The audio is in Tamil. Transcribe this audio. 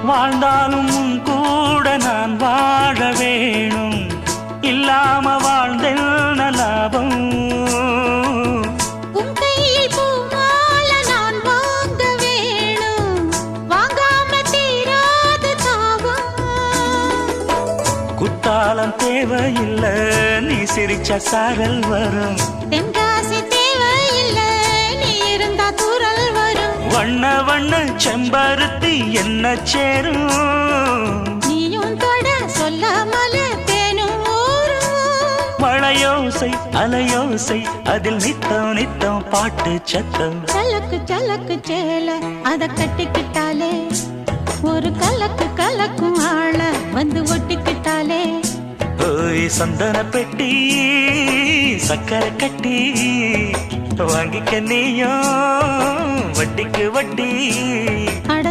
வாழ்ந்தாலும் உன் கூட நான் வாழ வேணும், இல்லாம வாழ்ந்தென்ன லாபம்? உன் கையில் பூமால நான் வாங்க வேணும், வாங்காம தீராத தாகம். குத்தாலம் தேவையில்லை, நீ சிரிச்ச சாரல் வரும். தென்காசி தேவையில்லை, நீ இருந்தா தூரல் வரும். வண்ண வண்ண செம்பருத்தி என்ன சேரும், நீயும் தொட சொல்லாமல தேனும் ஊரும். மழையோசை அலையோசை அதில் நித்தம் நித்தம் பாட்டு சத்தம். சலக்கு சலக்கு சேல அத கட்டிக்கிட்டாலே, ஒரு கலக்கு கலக்கும் ஆள வந்து ஒட்டிக்கிட்டாலே. ஓய் சந்தன பெட்டி சக்கரை கட்டி, வாங்கிக்க நீயும் வட்டிக்கு வட்டி. அட